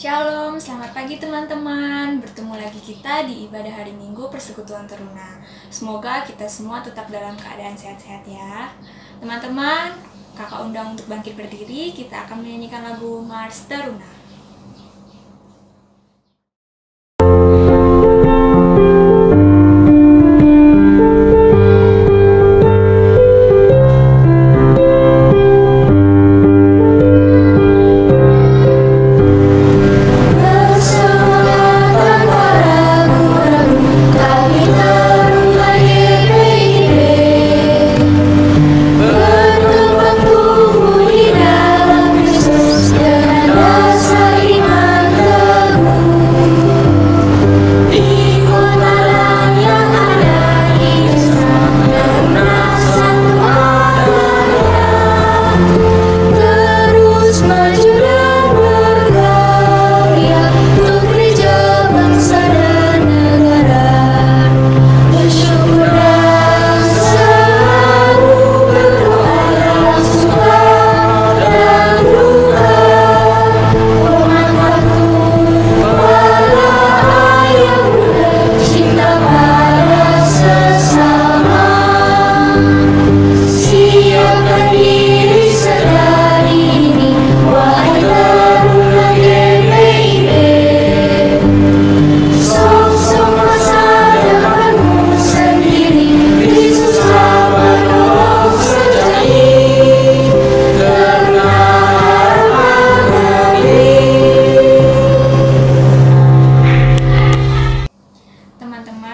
Shalom, selamat pagi teman-teman. Bertemu lagi kita di ibadah hari Minggu Persekutuan Teruna. Semoga kita semua tetap dalam keadaan sehat-sehat ya. Teman-teman, kakak undang untuk bangkit berdiri. Kita akan menyanyikan lagu Mars Teruna.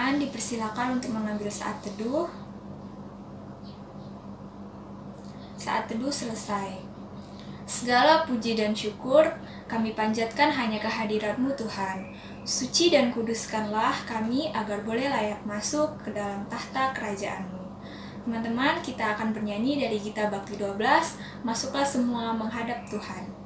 Dipersilakan untuk mengambil saat teduh. Saat teduh selesai. Segala puji dan syukur kami panjatkan hanya kehadirat-Mu Tuhan. Suci dan kuduskanlah kami agar boleh layak masuk ke dalam tahta kerajaan-Mu. Teman-teman, kita akan bernyanyi dari Gita Bakti 12, Masuklah Semua Menghadap Tuhan.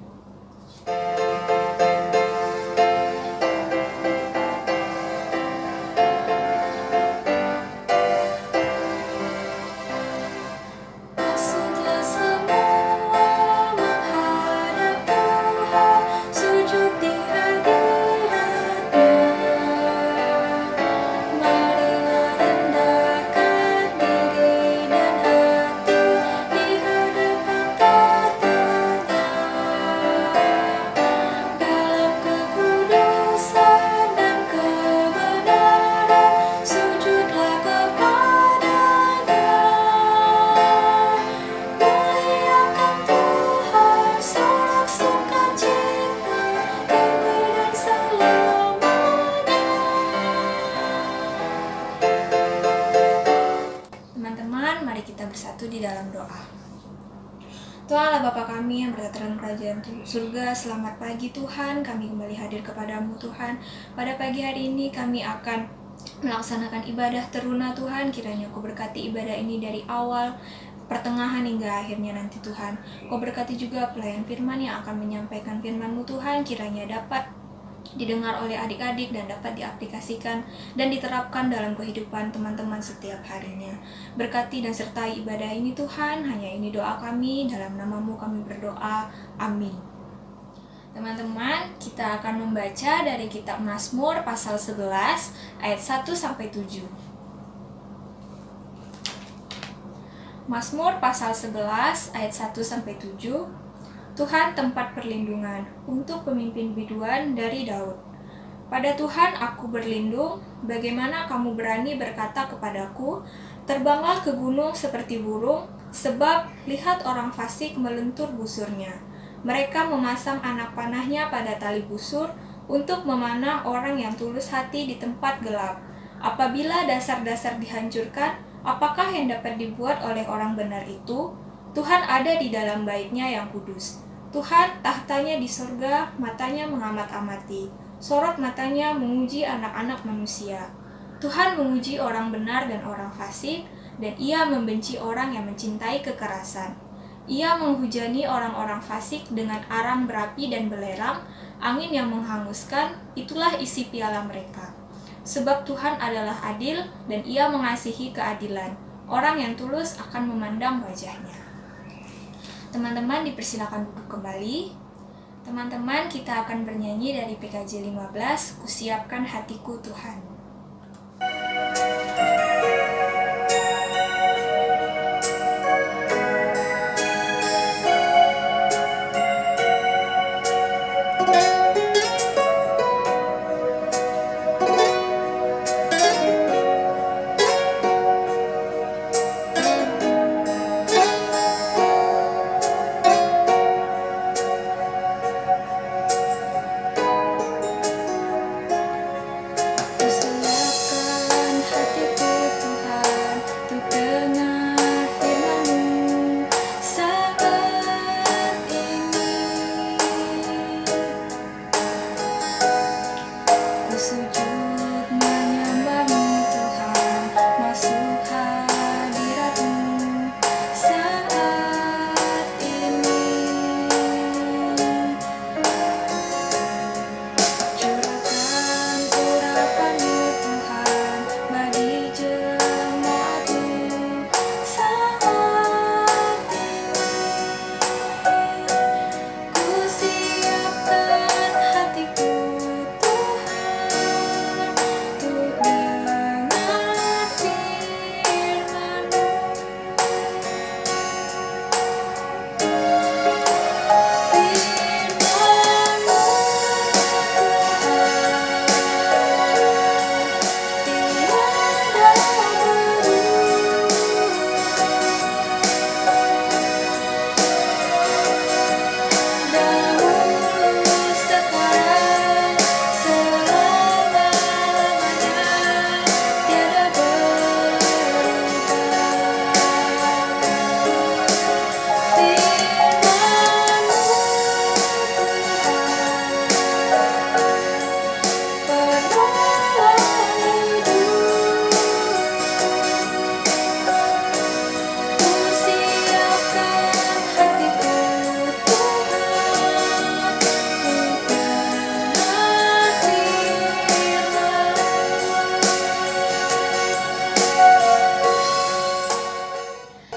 Mari kita bersatu di dalam doa. Tuhan Allah Bapa kami yang berada dalam kerajaan surga, selamat pagi Tuhan, kami kembali hadir kepadamu Tuhan. Pada pagi hari ini kami akan melaksanakan ibadah teruna Tuhan, kiranya Kau berkati ibadah ini dari awal, pertengahan hingga akhirnya nanti Tuhan. Kau berkati juga pelayan firman yang akan menyampaikan firman-Mu Tuhan, kiranya dapat didengar oleh adik-adik dan dapat diaplikasikan dan diterapkan dalam kehidupan teman-teman setiap harinya. Berkati dan sertai ibadah ini Tuhan, hanya ini doa kami, dalam nama-Mu kami berdoa, amin. Teman-teman, kita akan membaca dari kitab Mazmur pasal 11 ayat 1-7. Mazmur pasal 11 ayat 1-7. Tuhan tempat perlindungan untuk pemimpin biduan dari Daud. Pada Tuhan aku berlindung, bagaimana kamu berani berkata kepadaku, terbanglah ke gunung seperti burung, sebab lihat orang fasik melentur busurnya. Mereka memasang anak panahnya pada tali busur untuk memanah orang yang tulus hati di tempat gelap. Apabila dasar-dasar dihancurkan, apakah yang dapat dibuat oleh orang benar itu? Tuhan ada di dalam baitnya yang kudus. Tuhan tahtanya di sorga, matanya mengamat-amati. Sorot matanya menguji anak-anak manusia. Tuhan menguji orang benar dan orang fasik, dan Ia membenci orang yang mencintai kekerasan. Ia menghujani orang-orang fasik dengan aram berapi dan belerang, angin yang menghanguskan, itulah isi piala mereka. Sebab Tuhan adalah adil, dan Ia mengasihi keadilan. Orang yang tulus akan memandang wajahnya. Teman-teman dipersilakan duduk kembali. Teman-teman, kita akan bernyanyi dari PKJ 15, Kusiapkan Hatiku Tuhan.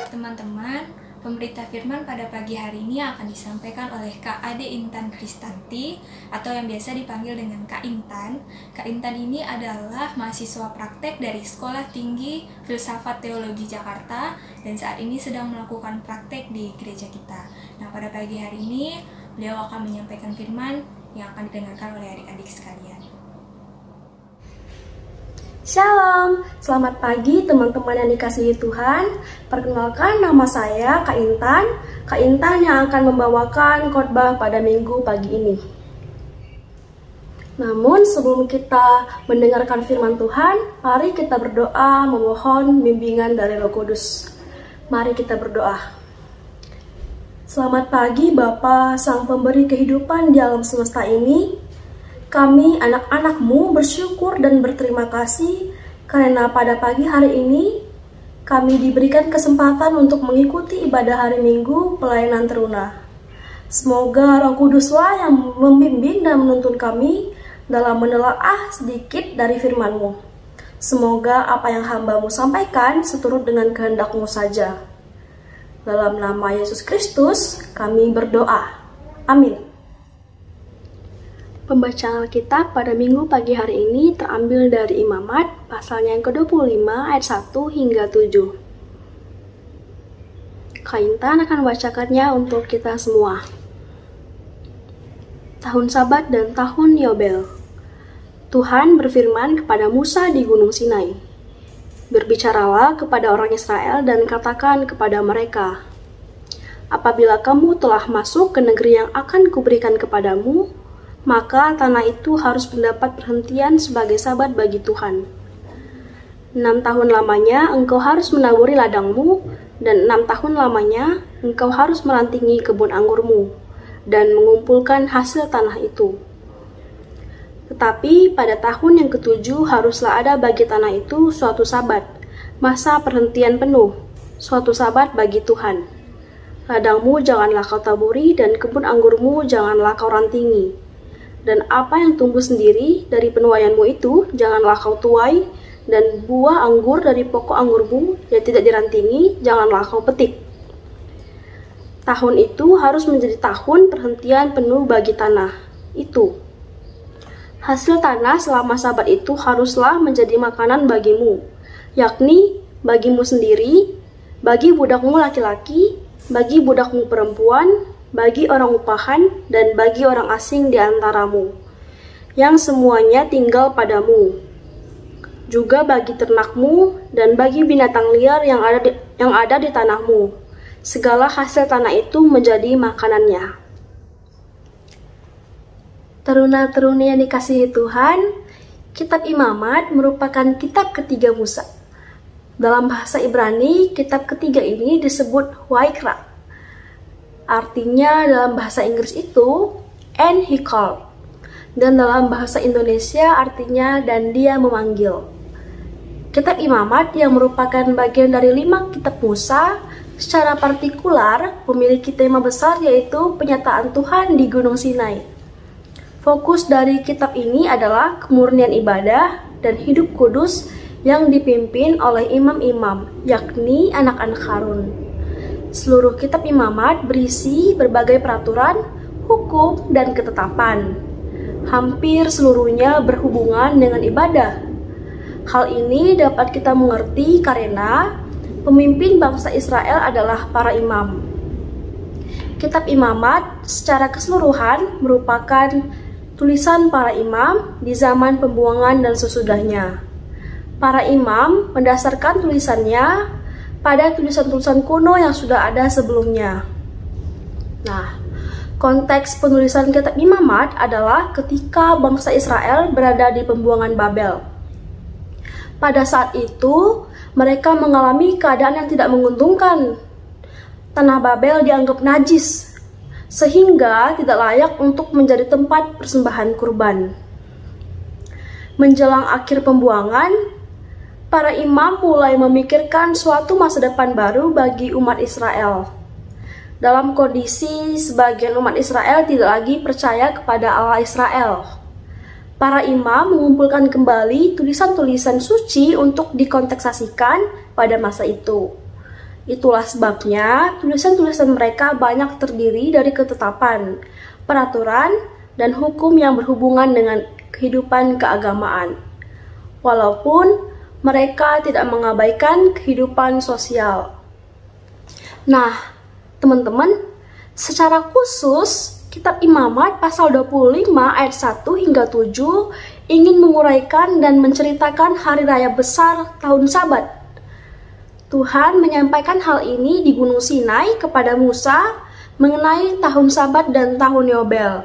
Teman-teman, pemberita firman pada pagi hari ini akan disampaikan oleh Kak Ade Intan Kristanti atau yang biasa dipanggil dengan Kak Intan. Kak Intan ini adalah mahasiswa praktek dari Sekolah Tinggi Filsafat Teologi Jakarta dan saat ini sedang melakukan praktek di gereja kita. Nah, pada pagi hari ini beliau akan menyampaikan firman yang akan didengarkan oleh adik-adik sekalian. Shalom, selamat pagi teman-teman yang dikasihi Tuhan. Perkenalkan, nama saya Kak Intan. Kak Intan yang akan membawakan khotbah pada minggu pagi ini. Namun sebelum kita mendengarkan firman Tuhan, mari kita berdoa memohon bimbingan dari Roh Kudus. Mari kita berdoa. Selamat pagi Bapa, Sang Pemberi kehidupan di alam semesta ini. Kami anak-anak-Mu bersyukur dan berterima kasih karena pada pagi hari ini kami diberikan kesempatan untuk mengikuti ibadah hari Minggu pelayanan teruna. Semoga Roh Kuduslah yang membimbing dan menuntun kami dalam menelaah sedikit dari firman-Mu. Semoga apa yang hamba-Mu sampaikan seturut dengan kehendak-Mu saja. Dalam nama Yesus Kristus kami berdoa. Amin. Pembacaan Alkitab pada minggu pagi hari ini terambil dari Imamat, pasalnya yang ke-25 ayat 1 hingga 7. Kak Intan akan membacakannya untuk kita semua. Tahun Sabat dan Tahun Yobel. Tuhan berfirman kepada Musa di Gunung Sinai. Berbicaralah kepada orang Israel dan katakan kepada mereka, apabila kamu telah masuk ke negeri yang akan kuberikan kepadamu, maka tanah itu harus mendapat perhentian sebagai sabat bagi Tuhan. 6 tahun lamanya engkau harus menaburi ladangmu, dan 6 tahun lamanya engkau harus melantingi kebun anggurmu, dan mengumpulkan hasil tanah itu. Tetapi pada tahun yang ke-7 haruslah ada bagi tanah itu suatu sabat, masa perhentian penuh, suatu sabat bagi Tuhan. Ladangmu janganlah kau taburi, dan kebun anggurmu janganlah kau rantingi. Dan apa yang tumbuh sendiri dari penuaianmu itu janganlah kau tuai, dan buah anggur dari pokok anggurmu yang tidak dirantingi janganlah kau petik. Tahun itu harus menjadi tahun perhentian penuh bagi tanah. Itu. Hasil tanah selama Sabat itu haruslah menjadi makanan bagimu, yakni bagimu sendiri, bagi budakmu laki-laki, bagi budakmu perempuan, bagi orang upahan, dan bagi orang asing di antaramu, yang semuanya tinggal padamu. Juga bagi ternakmu dan bagi binatang liar yang ada di tanahmu. Segala hasil tanah itu menjadi makanannya. Teruna-teruni yang dikasihi Tuhan, Kitab Imamat merupakan kitab ketiga Musa. Dalam bahasa Ibrani, kitab ketiga ini disebut Waikra. Artinya dalam bahasa Inggris itu, and he called. Dan dalam bahasa Indonesia artinya dan dia memanggil. Kitab Imamat yang merupakan bagian dari 5 kitab Musa, secara partikular memiliki tema besar yaitu penyataan Tuhan di Gunung Sinai. Fokus dari kitab ini adalah kemurnian ibadah dan hidup kudus yang dipimpin oleh imam-imam, yakni anak-anak Harun. Seluruh kitab Imamat berisi berbagai peraturan, hukum, dan ketetapan. Hampir seluruhnya berhubungan dengan ibadah. Hal ini dapat kita mengerti karena pemimpin bangsa Israel adalah para imam. Kitab Imamat secara keseluruhan merupakan tulisan para imam di zaman pembuangan dan sesudahnya. Para imam mendasarkan tulisannya pada tulisan-tulisan kuno yang sudah ada sebelumnya. Nah, konteks penulisan kitab Imamat adalah ketika bangsa Israel berada di pembuangan Babel. Pada saat itu, mereka mengalami keadaan yang tidak menguntungkan. Tanah Babel dianggap najis, sehingga tidak layak untuk menjadi tempat persembahan kurban. Menjelang akhir pembuangan, para imam mulai memikirkan suatu masa depan baru bagi umat Israel. Dalam kondisi sebagian umat Israel tidak lagi percaya kepada Allah Israel, para imam mengumpulkan kembali tulisan-tulisan suci untuk dikonteksasikan pada masa itu. Itulah sebabnya tulisan-tulisan mereka banyak terdiri dari ketetapan, peraturan, dan hukum yang berhubungan dengan kehidupan keagamaan. Walaupun mereka tidak mengabaikan kehidupan sosial. Nah, teman-teman, secara khusus kitab Imamat pasal 25 ayat 1 hingga 7 ingin menguraikan dan menceritakan hari raya besar tahun Sabat. Tuhan menyampaikan hal ini di Gunung Sinai kepada Musa mengenai tahun Sabat dan tahun Yobel.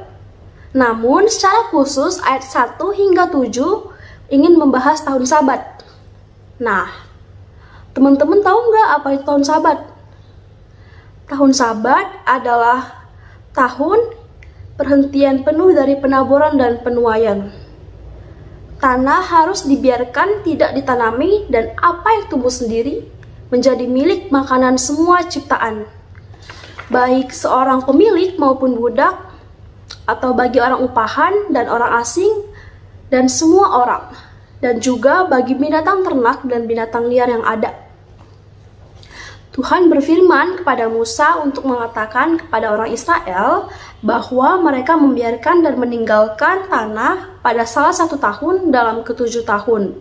Namun secara khusus ayat 1 hingga 7 ingin membahas tahun Sabat. Nah, teman-teman tahu nggak apa itu tahun Sabat? Tahun Sabat adalah tahun perhentian penuh dari penaburan dan penuaian. Tanah harus dibiarkan tidak ditanami dan apa yang tumbuh sendiri menjadi milik makanan semua ciptaan, baik seorang pemilik maupun budak, atau bagi orang upahan dan orang asing, dan semua orang, dan juga bagi binatang ternak dan binatang liar yang ada. Tuhan berfirman kepada Musa untuk mengatakan kepada orang Israel bahwa mereka membiarkan dan meninggalkan tanah pada salah satu tahun dalam ke-7 tahun.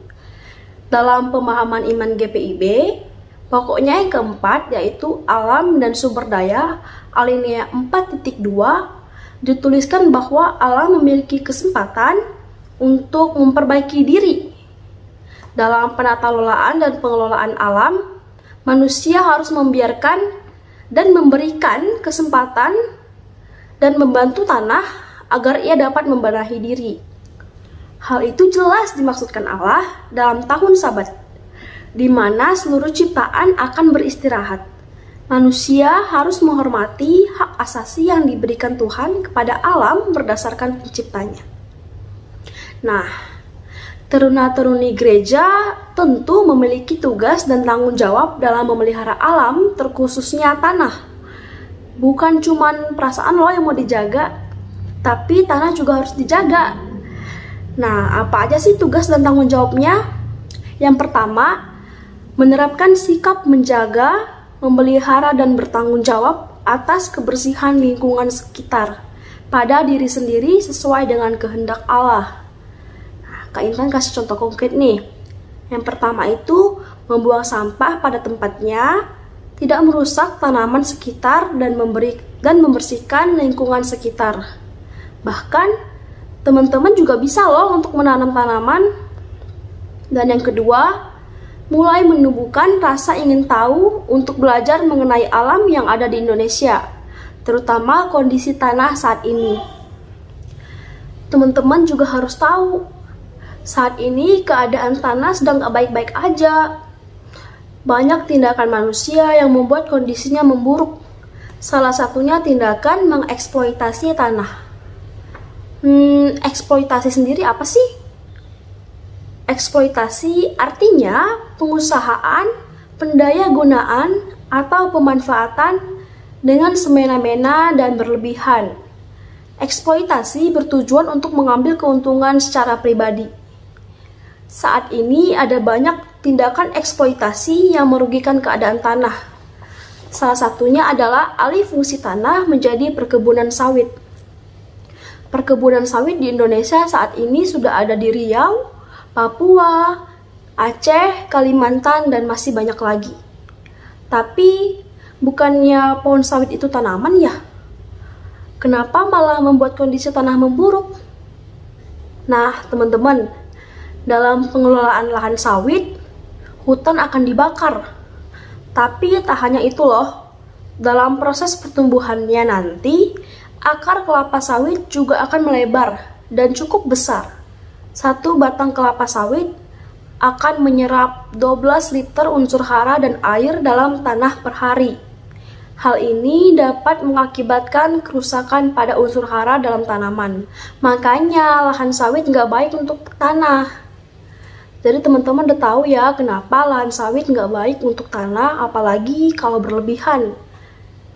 Dalam pemahaman iman GPIB, pokoknya yang keempat yaitu alam dan sumber daya, alinea 4.2, dituliskan bahwa Allah memiliki kesempatan untuk memperbaiki diri. Dalam penatalolaan dan pengelolaan alam, manusia harus membiarkan dan memberikan kesempatan dan membantu tanah agar ia dapat membenahi diri. Hal itu jelas dimaksudkan Allah dalam tahun Sabat, di mana seluruh ciptaan akan beristirahat. Manusia harus menghormati hak asasi yang diberikan Tuhan kepada alam berdasarkan penciptanya. Nah, teruna-teruni gereja tentu memiliki tugas dan tanggung jawab dalam memelihara alam, terkhususnya tanah. Bukan cuman perasaan lo yang mau dijaga, tapi tanah juga harus dijaga. Nah, apa aja sih tugas dan tanggung jawabnya? Yang pertama, menerapkan sikap menjaga, memelihara, dan bertanggung jawab atas kebersihan lingkungan sekitar pada diri sendiri sesuai dengan kehendak Allah. Nah, Kak Intan kasih contoh konkret nih. Yang pertama itu membuang sampah pada tempatnya, tidak merusak tanaman sekitar dan membersihkan lingkungan sekitar. Bahkan teman-teman juga bisa loh untuk menanam tanaman. Dan yang kedua, mulai menumbuhkan rasa ingin tahu untuk belajar mengenai alam yang ada di Indonesia, terutama kondisi tanah saat ini. Teman-teman juga harus tahu, saat ini keadaan tanah sedang gak baik-baik aja. Banyak tindakan manusia yang membuat kondisinya memburuk. Salah satunya tindakan mengeksploitasi tanah. Eksploitasi sendiri apa sih? Eksploitasi artinya pengusahaan, pendayagunaan, atau pemanfaatan dengan semena-mena dan berlebihan. Eksploitasi bertujuan untuk mengambil keuntungan secara pribadi. Saat ini ada banyak tindakan eksploitasi yang merugikan keadaan tanah. Salah satunya adalah alih fungsi tanah menjadi perkebunan sawit. Perkebunan sawit di Indonesia saat ini sudah ada di Riau, Papua, Aceh, Kalimantan, dan masih banyak lagi. Tapi, bukannya pohon sawit itu tanaman ya? Kenapa malah membuat kondisi tanah memburuk? Nah, teman-teman, dalam pengelolaan lahan sawit, hutan akan dibakar. Tapi tak hanya itu loh, dalam proses pertumbuhannya nanti, akar kelapa sawit juga akan melebar dan cukup besar. Satu batang kelapa sawit akan menyerap 12 liter unsur hara dan air dalam tanah per hari. Hal ini dapat mengakibatkan kerusakan pada unsur hara dalam tanaman. Makanya lahan sawit nggak baik untuk tanah. Jadi teman-teman udah tahu ya kenapa lahan sawit nggak baik untuk tanah, apalagi kalau berlebihan.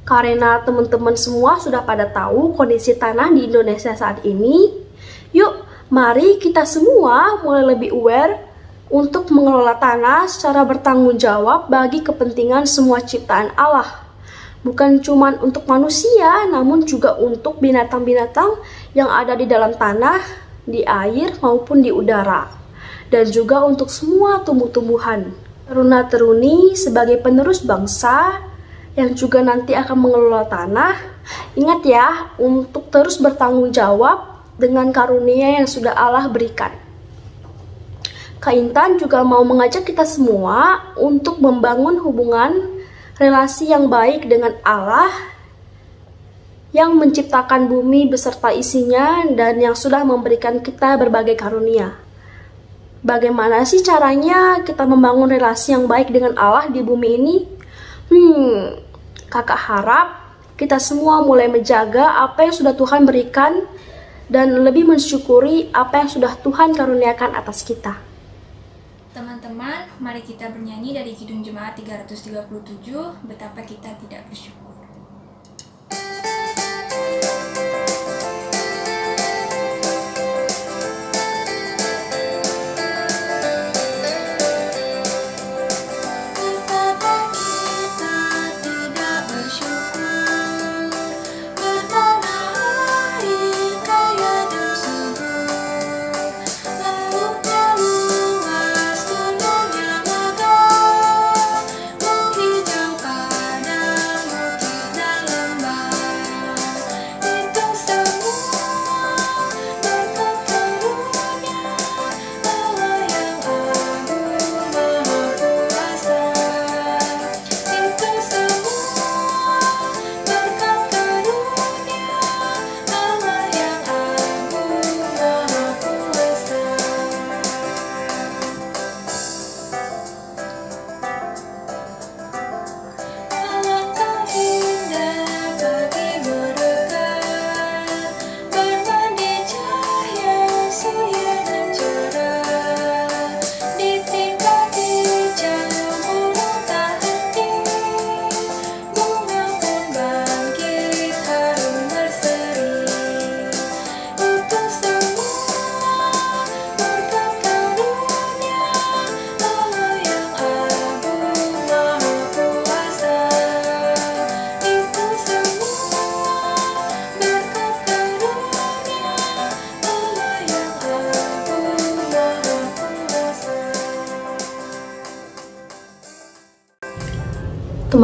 Karena teman-teman semua sudah pada tahu kondisi tanah di Indonesia saat ini, yuk mari kita semua mulai lebih aware untuk mengelola tanah secara bertanggung jawab bagi kepentingan semua ciptaan Allah. Bukan cuma untuk manusia, namun juga untuk binatang-binatang yang ada di dalam tanah, di air maupun di udara. Dan juga untuk semua tumbuh-tumbuhan. Teruna-teruni sebagai penerus bangsa yang juga nanti akan mengelola tanah, ingat ya untuk terus bertanggung jawab dengan karunia yang sudah Allah berikan. Kak Intan juga mau mengajak kita semua untuk membangun hubungan relasi yang baik dengan Allah yang menciptakan bumi beserta isinya dan yang sudah memberikan kita berbagai karunia. Bagaimana sih caranya kita membangun relasi yang baik dengan Allah di bumi ini? Kakak harap kita semua mulai menjaga apa yang sudah Tuhan berikan dan lebih mensyukuri apa yang sudah Tuhan karuniakan atas kita. Teman-teman, mari kita bernyanyi dari Kidung Jemaat 337, Betapa Kita Tidak Bersyukur. Menghijau padang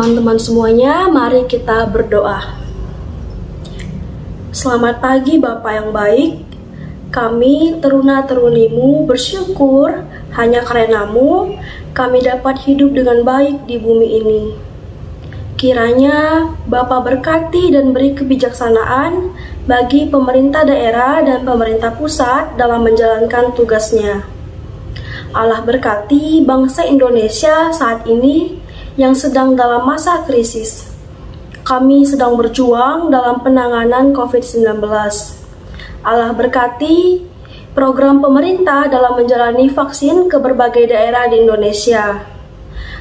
Teman-teman semuanya, mari kita berdoa. Selamat pagi Bapak yang baik. Kami teruna-terunimu bersyukur hanya karenamu kami dapat hidup dengan baik di bumi ini. Kiranya Bapa berkati dan beri kebijaksanaan bagi pemerintah daerah dan pemerintah pusat dalam menjalankan tugasnya. Allah berkati bangsa Indonesia saat ini yang sedang dalam masa krisis. Kami sedang berjuang dalam penanganan COVID-19. Allah berkati program pemerintah dalam menjalani vaksin ke berbagai daerah di Indonesia.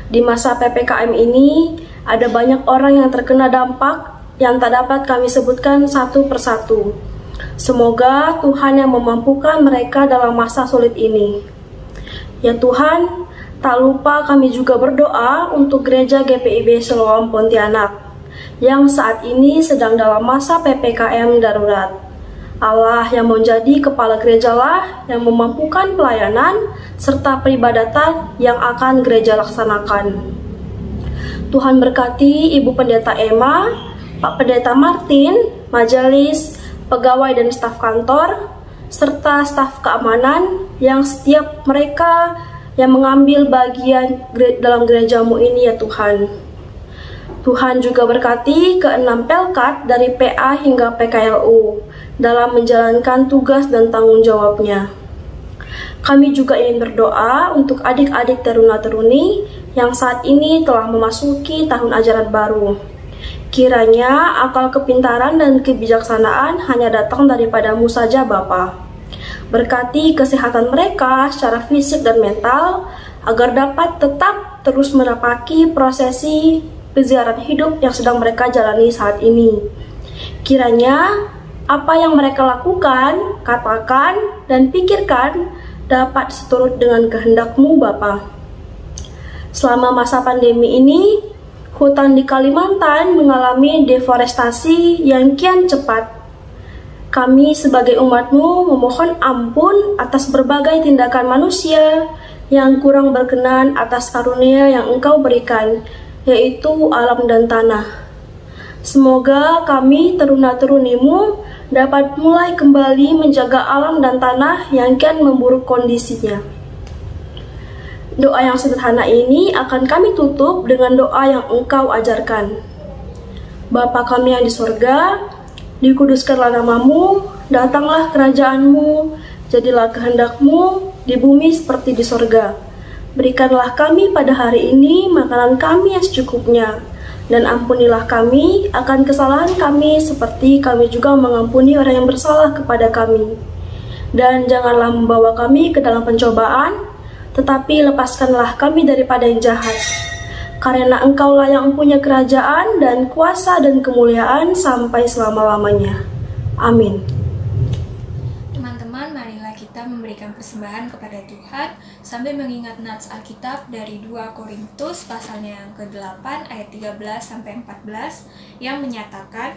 Di masa PPKM ini, ada banyak orang yang terkena dampak yang tak dapat kami sebutkan satu persatu. Semoga Tuhan yang memampukan mereka dalam masa sulit ini. Ya Tuhan, tak lupa kami juga berdoa untuk Gereja GPIB Siloam Pontianak yang saat ini sedang dalam masa PPKM darurat. Allah yang menjadi kepala gereja lah yang memampukan pelayanan serta peribadatan yang akan gereja laksanakan. Tuhan berkati Ibu Pendeta Emma, Pak Pendeta Martin, majelis, pegawai dan staf kantor, serta staf keamanan yang setiap mereka yang mengambil bagian dalam gerejamu ini ya Tuhan. Tuhan juga berkati ke-6 Pelkat dari PA hingga PKLU dalam menjalankan tugas dan tanggung jawabnya. Kami juga ingin berdoa untuk adik-adik teruna-teruni yang saat ini telah memasuki tahun ajaran baru. Kiranya akal kepintaran dan kebijaksanaan hanya datang daripadamu saja Bapa. Berkati kesehatan mereka secara fisik dan mental agar dapat tetap terus menapaki prosesi keziarahan hidup yang sedang mereka jalani saat ini. Kiranya apa yang mereka lakukan, katakan, dan pikirkan dapat seturut dengan kehendak-Mu Bapa. Selama masa pandemi ini, hutan di Kalimantan mengalami deforestasi yang kian cepat. Kami sebagai umat-Mu memohon ampun atas berbagai tindakan manusia yang kurang berkenan atas karunia yang Engkau berikan, yaitu alam dan tanah. Semoga kami teruna-terunimu dapat mulai kembali menjaga alam dan tanah yang kian memburuk kondisinya. Doa yang sederhana ini akan kami tutup dengan doa yang Engkau ajarkan. Bapa kami yang di surga, dikuduskanlah namamu, datanglah kerajaan-Mu, jadilah kehendak-Mu di bumi seperti di sorga. Berikanlah kami pada hari ini makanan kami yang secukupnya, dan ampunilah kami akan kesalahan kami seperti kami juga mengampuni orang yang bersalah kepada kami. Dan janganlah membawa kami ke dalam pencobaan, tetapi lepaskanlah kami daripada yang jahat. Karena Engkaulah yang punya kerajaan dan kuasa dan kemuliaan sampai selama-lamanya. Amin. Teman-teman, marilah kita memberikan persembahan kepada Tuhan sambil mengingat nats Alkitab dari 2 Korintus pasalnya yang ke-8 ayat 13-14 yang menyatakan,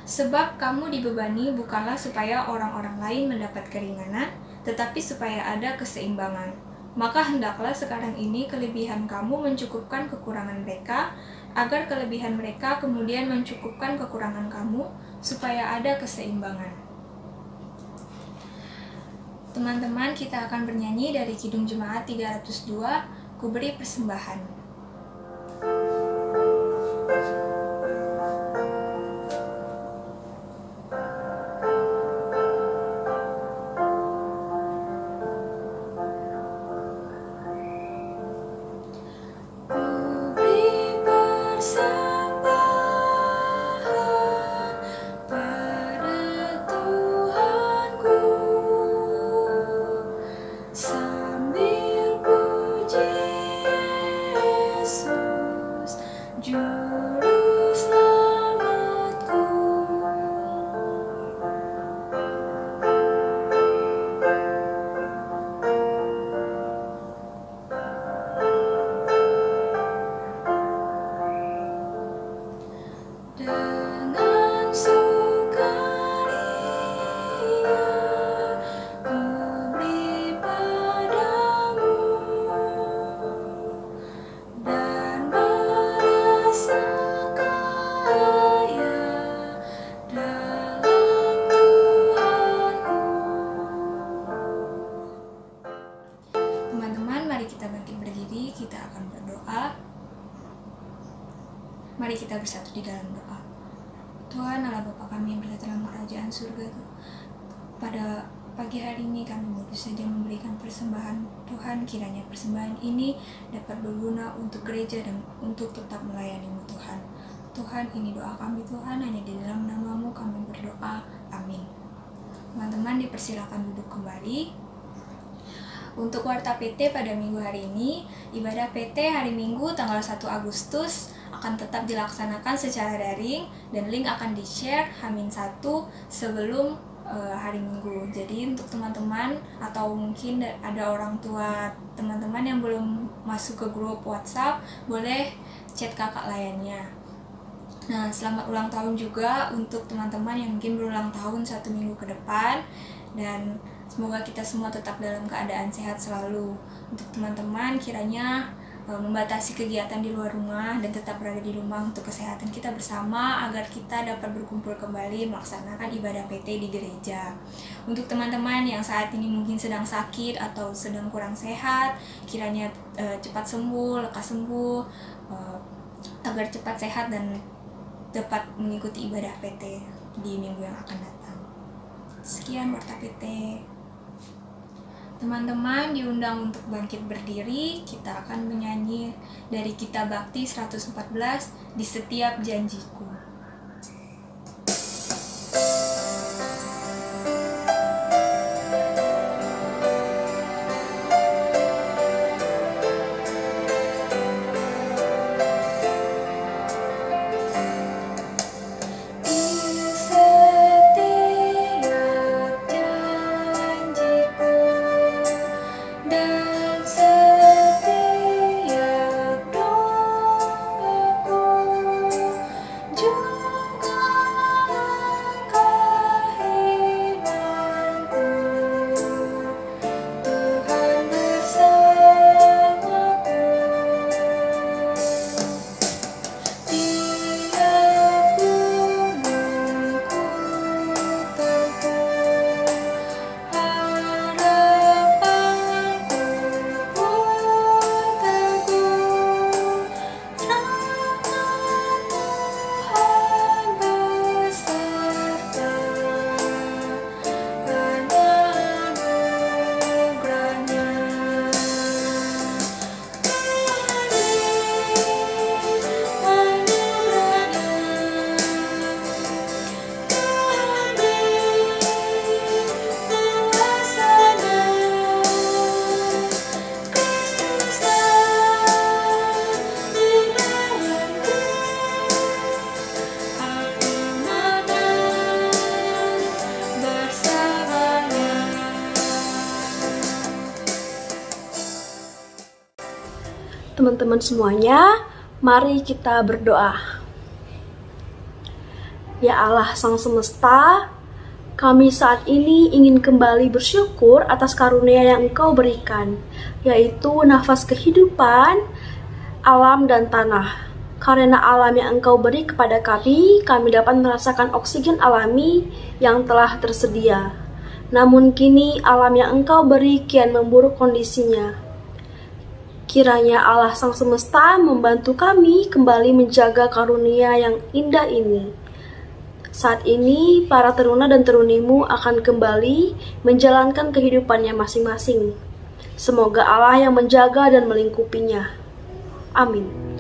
sebab kamu dibebani bukanlah supaya orang-orang lain mendapat keringanan, tetapi supaya ada keseimbangan. Maka hendaklah sekarang ini kelebihan kamu mencukupkan kekurangan mereka, agar kelebihan mereka kemudian mencukupkan kekurangan kamu, supaya ada keseimbangan. Teman-teman, kita akan bernyanyi dari Kidung Jemaat 302, Ku Beri Persembahan. Sambil puji kita bersatu di dalam doa. Tuhan Allah Bapa kami yang berada dalam kerajaan surga, pada pagi hari ini kami baru saja memberikan persembahan. Tuhan, kiranya persembahan ini dapat berguna untuk gereja dan untuk tetap melayani-Mu Tuhan. Tuhan, ini doa kami Tuhan, hanya di dalam nama-Mu kami berdoa. Amin. Teman-teman dipersilakan duduk kembali. Untuk Warta PT pada minggu hari ini, ibadah PT hari Minggu tanggal 1 Agustus akan tetap dilaksanakan secara daring dan link akan di-share H-1 sebelum hari Minggu. Jadi untuk teman-teman atau mungkin ada orang tua teman-teman yang belum masuk ke grup WhatsApp, boleh chat kakak layannya. Nah, selamat ulang tahun juga untuk teman-teman yang mungkin berulang tahun 1 minggu ke depan, dan semoga kita semua tetap dalam keadaan sehat selalu. Untuk teman-teman kiranya membatasi kegiatan di luar rumah dan tetap berada di rumah untuk kesehatan kita bersama agar kita dapat berkumpul kembali melaksanakan ibadah PT di gereja. Untuk teman-teman yang saat ini mungkin sedang sakit atau sedang kurang sehat, kiranya cepat sembuh, lekas sembuh, agar cepat sehat dan dapat mengikuti ibadah PT di minggu yang akan datang. Sekian Warta PT. Teman-teman diundang untuk bangkit berdiri. Kita akan menyanyi dari Kitab Bakti 114, Di Setiap Janjiku. Teman-teman semuanya, mari kita berdoa. Ya Allah Sang Semesta, kami saat ini ingin kembali bersyukur atas karunia yang Engkau berikan, yaitu nafas kehidupan, alam dan tanah. Karena alam yang Engkau beri kepada kami dapat merasakan oksigen alami yang telah tersedia. Namun kini alam yang Engkau beri kian memburuk kondisinya. Kiranya Allah Sang Semesta membantu kami kembali menjaga karunia yang indah ini. Saat ini, para teruna dan terunimu akan kembali menjalankan kehidupannya masing-masing. Semoga Allah yang menjaga dan melingkupinya. Amin.